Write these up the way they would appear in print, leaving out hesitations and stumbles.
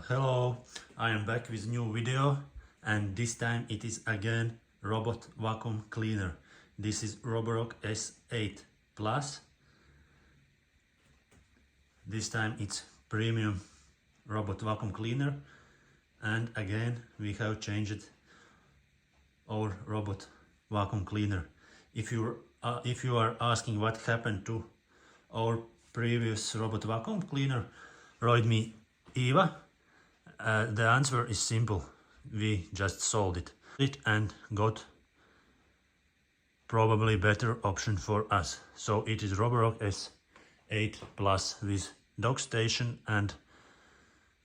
Hello, I am back with new video, and this time it is again robot vacuum cleaner. This is Roborock S8 Plus. This time it's premium robot vacuum cleaner, and again we have changed our robot vacuum cleaner. If you are asking what happened to our previous robot vacuum cleaner, write me Eva. The answer is simple. We just sold it and got probably better option for us. So it is Roborock S8 Plus with dock station and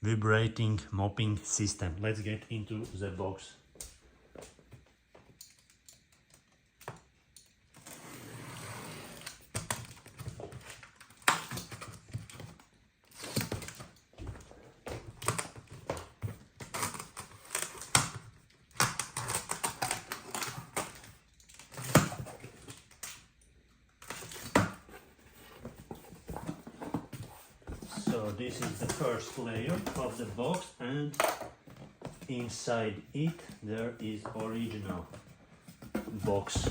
vibrating mopping system. Let's get into the box. So this is the first layer of the box, and inside it there is original box.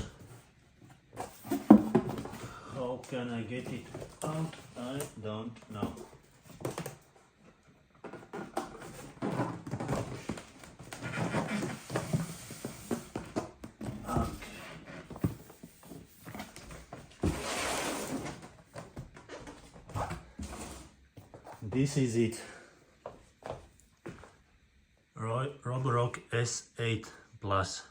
How can I get it out? I don't know. This is it. Roborock S8 Plus.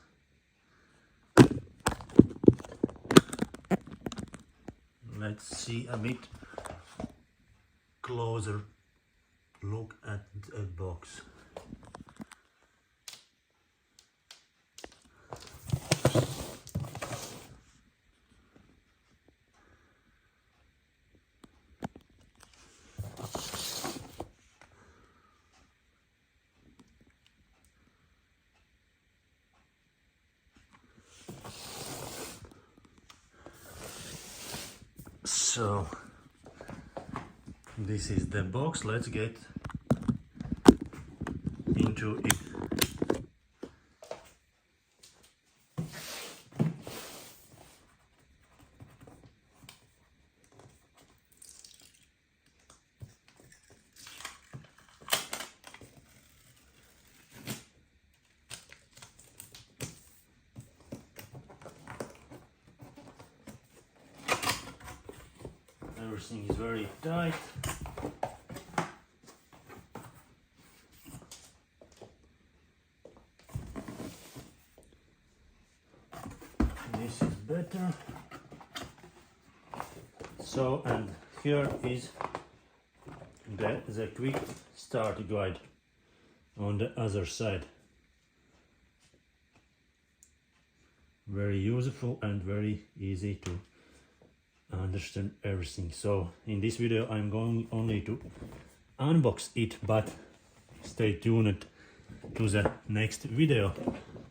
Let's see a bit closer look at the box. So this is the box. Let's get into it. Everything is very tight. This is better. So, and here is the quick start guide on the other side. Very useful and very easy to understand everything. So in this video I'm going only to unbox it, but stay tuned to the next video.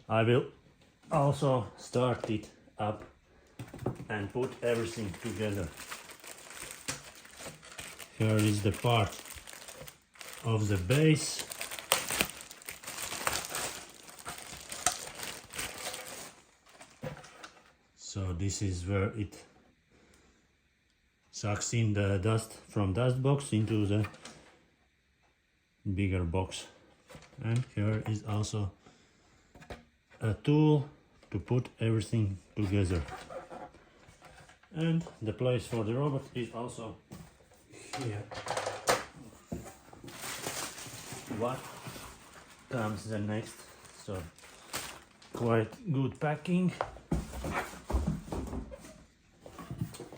I will also start it up and put everything together. Here is the part of the base. So this is where it sucks in the dust from dust box into the bigger box. And here is also a tool to put everything together. And the place for the robot is also here. What comes the next? So quite good packing.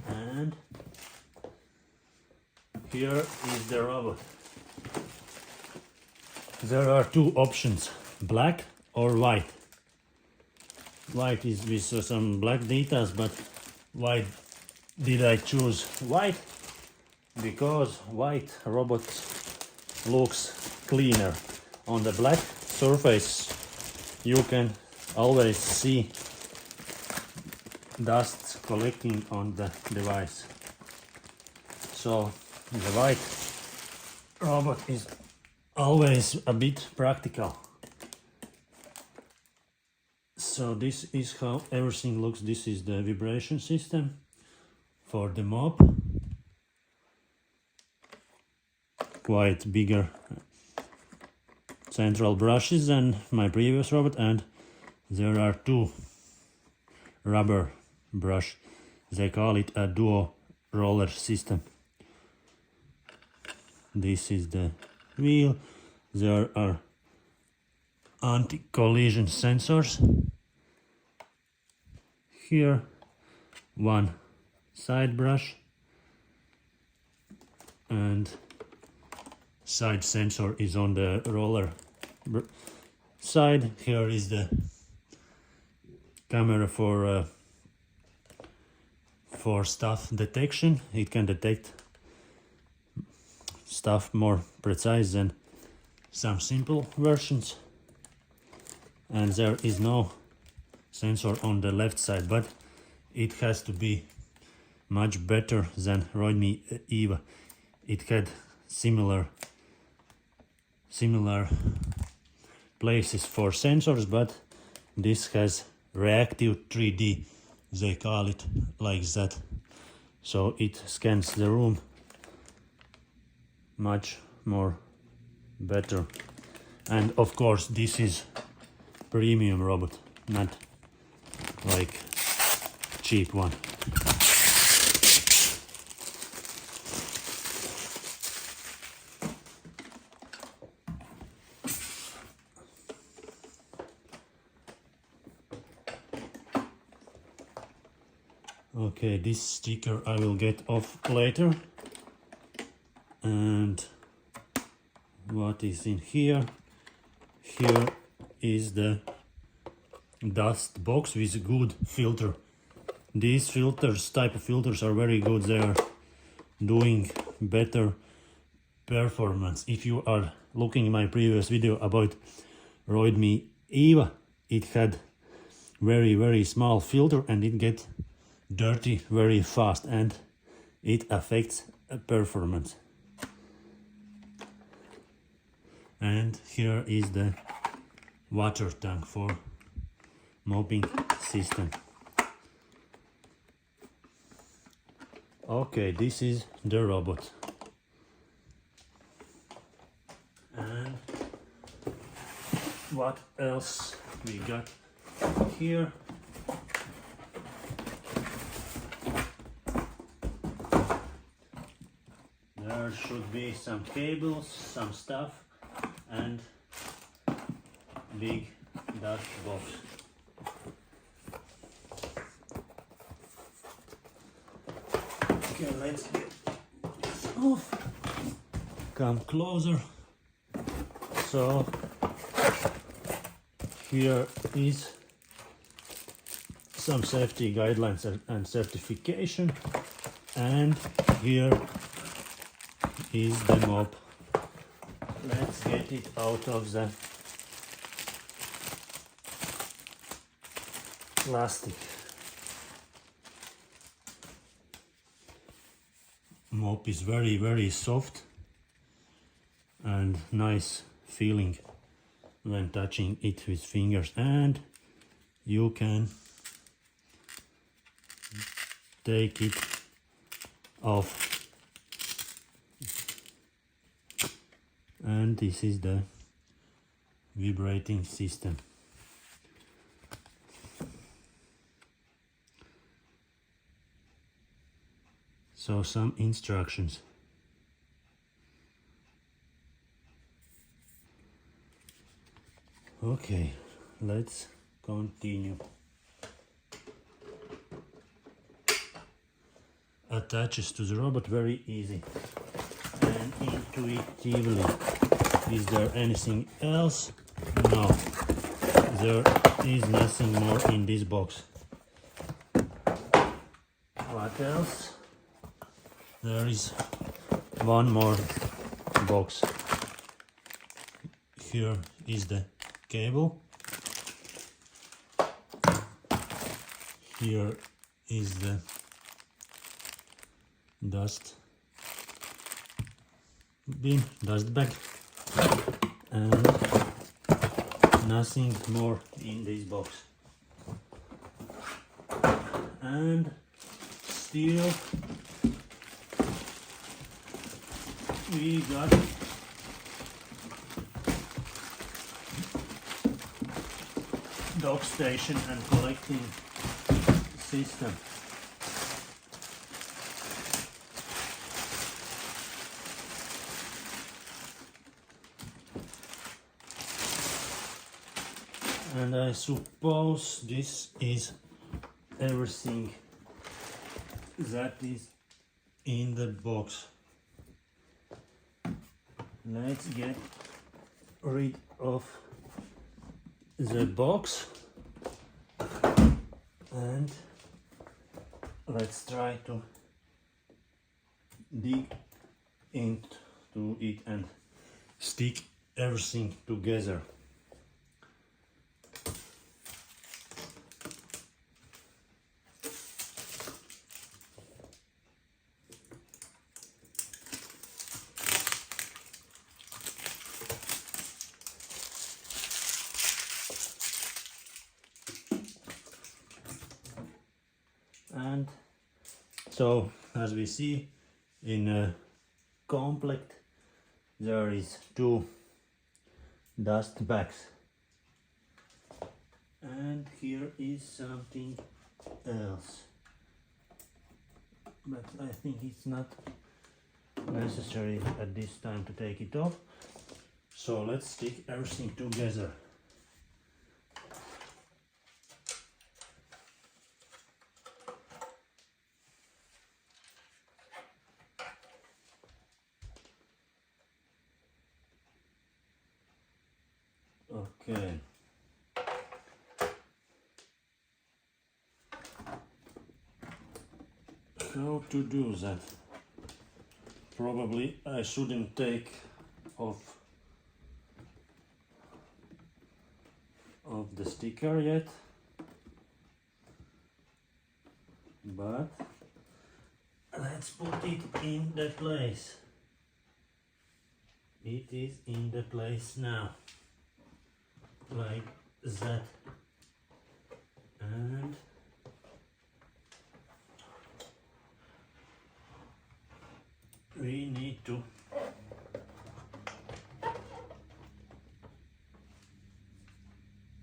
And here is the robot. There are two options, black or white. White is with some black details, but why did I choose white? Because white robot looks cleaner. On the black surface you can always see dust collecting on the device. So the white robot is always a bit practical. So this is how everything looks. This is the vibration system for the mop. Quite bigger central brushes than my previous robot, and there are two rubber brush. They call it a duo roller system. This is the wheel. There are anti-collision sensors. Here one side brush and side sensor is on the roller side. Here is the camera for stuff detection. It can detect stuff more precise than some simple versions. And there is no sensor on the left side, but it has to be much better than Roidme Eva. It had similar places for sensors, but this has reactive 3D, they call it like that. So it scans the room much more better. And of course this is premium robot, not like cheap one. Okay, this sticker I will get off later. And what is in here? Here is the dust box with a good filter. These type of filters are very good. They are doing better performance. If you are looking at my previous video about Roidme Eva, it had very small filter and it gets dirty very fast and it affects performance. And here is the water tank for mopping system. Okay, this is the robot. And what else we got here? There should be some cables, some stuff, and big dust box. Okay, let's get this off. Come closer. So here is some safety guidelines and certification, and here is the mop. Let's get it out of the plastic. Mop is very soft and nice feeling when touching it with fingers, and you can take it off. And this is the vibrating system. So some instructions. Okay, let's continue. Attaches to the robot very easy and intuitively. Is there anything else? No, there is nothing more in this box. What else? There is one more box. Here is the cable. Here is the dust bin, dust bag, and nothing more in this box. And still we got dock station and collecting system. And I suppose this is everything that is in the box. Let's get rid of the box and let's try to dig into it and stick everything together. And so, as we see in a complete, there is 2 dust bags, and here is something else, but I think it's not necessary at this time to take it off. So let's stick everything together. Okay. How to do that? Probably I shouldn't take off the sticker yet, but let's put it in the place. It is in the place now, like that, and we need to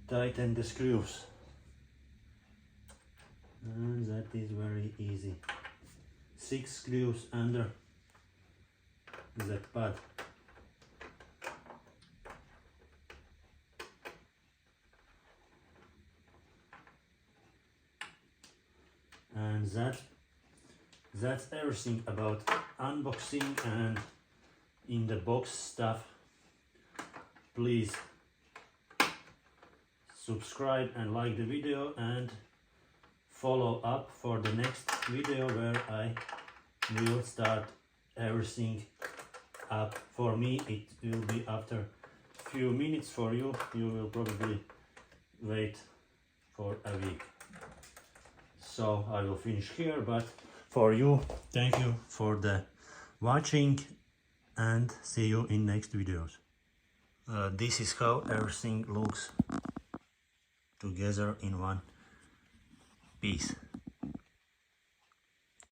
tighten the screws, and that is very easy. 6 screws under that pad. And that's everything about unboxing and in the box stuff. Please subscribe and like the video and follow up for the next video where I will start everything up. For me it will be after few minutes. For you, you will probably wait for a week. So I will finish here, but for you, thank you for the watching and see you in next videos. This is how everything looks together in one piece.